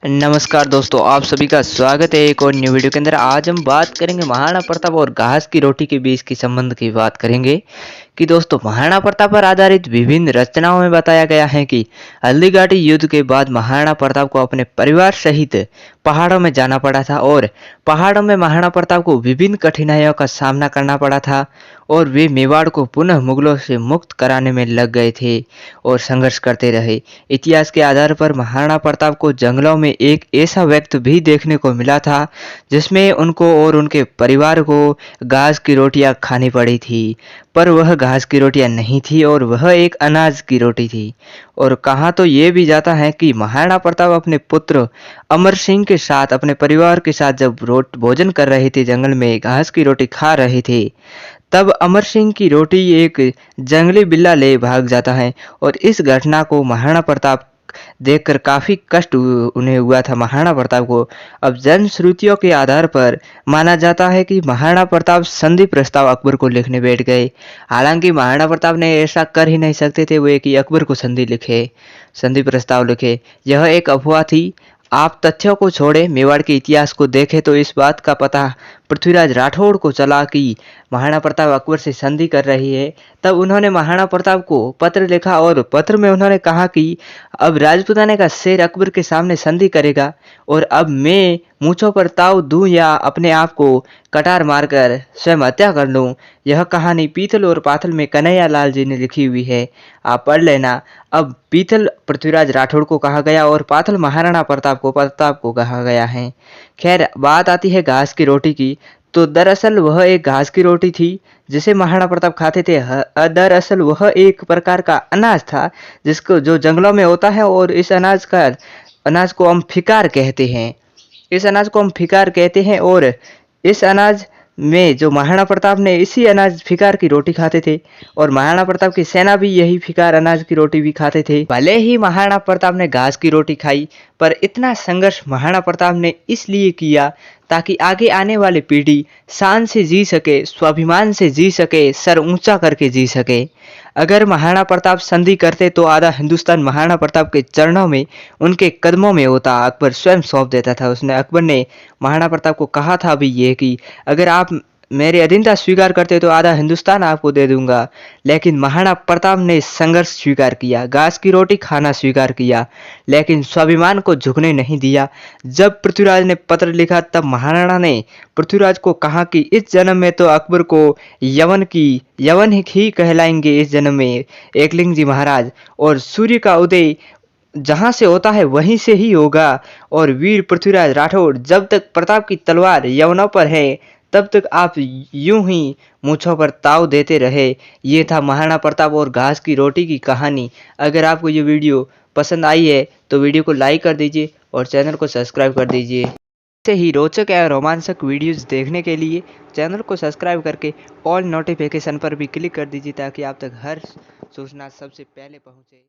नमस्कार दोस्तों, आप सभी का स्वागत है एक और न्यू वीडियो के अंदर। आज हम बात करेंगे महाराणा प्रताप और घास की रोटी के बीच की संबंध की बात करेंगे कि दोस्तों महाराणा प्रताप पर आधारित विभिन्न रचनाओं में बताया गया है कि हल्दीघाटी युद्ध के बाद महाराणा प्रताप को अपने परिवार सहित पहाड़ों में जाना पड़ा था और पहाड़ों में महाराणा प्रताप को विभिन्न कठिनाइयों का सामना करना पड़ा था और वे मेवाड़ को पुनः मुगलों से मुक्त कराने में लग गए थे और संघर्ष करते रहे। इतिहास के आधार पर महाराणा प्रताप को जंगलों में एक ऐसा व्यक्ति भी देखने को मिला था जिसमें उनको और उनके परिवार को घास की रोटियां खानी पड़ी थी, पर वह घास की रोटियां नहीं थी और वह एक अनाज की रोटी थी। और कहा तो ये भी जाता है कि महाराणा प्रताप अपने पुत्र अमर सिंह के साथ अपने परिवार के साथ जब भोजन कर रहे थे, जंगल में घास की रोटी खा रहे थे, तब अमर सिंह की रोटी एक जंगली बिल्ला ले भाग जाता है और इस घटना को महाराणा प्रताप देखकर काफी कष्ट उन्हें हुआ था महाराणा प्रताप को। अब जनश्रुतियों के आधार पर माना जाता है कि महाराणा प्रताप संधि प्रस्ताव अकबर को लिखने बैठ गए। हालांकि महाराणा प्रताप ने ऐसा कर ही नहीं सकते थे वे कि अकबर को संधि प्रस्ताव लिखे। यह एक अफवाह थी। आप तथ्यों को छोड़े मेवाड़ के इतिहास को देखें तो इस बात का पता पृथ्वीराज राठौड़ को चला कि महाराणा प्रताप अकबर से संधि कर रही है। तब उन्होंने महाराणा प्रताप को पत्र लिखा और पत्र में उन्होंने कहा कि अब राजपुताने का शेर अकबर के सामने संधि करेगा और अब मैं मूंछों पर ताव दूं या अपने आप को कटार मारकर स्वयं हत्या कर लूं। यह कहानी पीतल और पाथल में कन्हैया लाल जी ने लिखी हुई है, आप पढ़ लेना। अब पीतल पृथ्वीराज राठौड़ को कहा गया और पाथल महाराणा प्रताप को कहा गया है। खैर, बात आती है घास की रोटी की, तो दरअसल वह एक घास की रोटी थी जिसे महाराणा प्रताप खाते थे। दरअसल वह एक प्रकार का अनाज था जिसको जो जंगलों में होता है और इस अनाज को हम फिकार कहते हैं। और इस अनाज में जो महाराणा प्रताप ने इसी अनाज फिकार की रोटी खाते थे और महाराणा प्रताप की सेना भी यही फिकार अनाज की रोटी भी खाते थे। भले ही महाराणा प्रताप ने घास की रोटी खाई, पर इतना संघर्ष महाराणा प्रताप ने इसलिए किया ताकि आगे आने वाली पीढ़ी शान से जी सके, स्वाभिमान से जी सके, सर ऊंचा करके जी सके। अगर महाराणा प्रताप संधि करते तो आधा हिंदुस्तान महाराणा प्रताप के चरणों में, उनके कदमों में होता। अकबर स्वयं सौंप देता था। अकबर ने महाराणा प्रताप को कहा था भी ये कि अगर आप मेरे अधीनता स्वीकार करते तो आधा हिंदुस्तान आपको दे दूंगा। लेकिन महाराणा प्रताप ने संघर्ष स्वीकार किया, घास की रोटी खाना स्वीकार किया, लेकिन स्वाभिमान को झुकने नहीं दिया। जब पृथ्वीराज ने पत्र लिखा तब महाराणा ने पृथ्वीराज को कहा कि इस जन्म में तो अकबर को यवन ही कहलाएंगे, इस जन्म में एकलिंग जी महाराज, और सूर्य का उदय जहां से होता है वहीं से ही होगा। और वीर पृथ्वीराज राठौड़, जब तक प्रताप की तलवार यवनों पर है तब तक आप यूं ही मूंछों पर ताव देते रहे। ये था महाराणा प्रताप और घास की रोटी की कहानी। अगर आपको ये वीडियो पसंद आई है तो वीडियो को लाइक कर दीजिए और चैनल को सब्सक्राइब कर दीजिए। ऐसे ही रोचक या रोमांचक वीडियोस देखने के लिए चैनल को सब्सक्राइब करके ऑल नोटिफिकेशन पर भी क्लिक कर दीजिए ताकि आप तक हर सूचना सबसे पहले पहुंचे।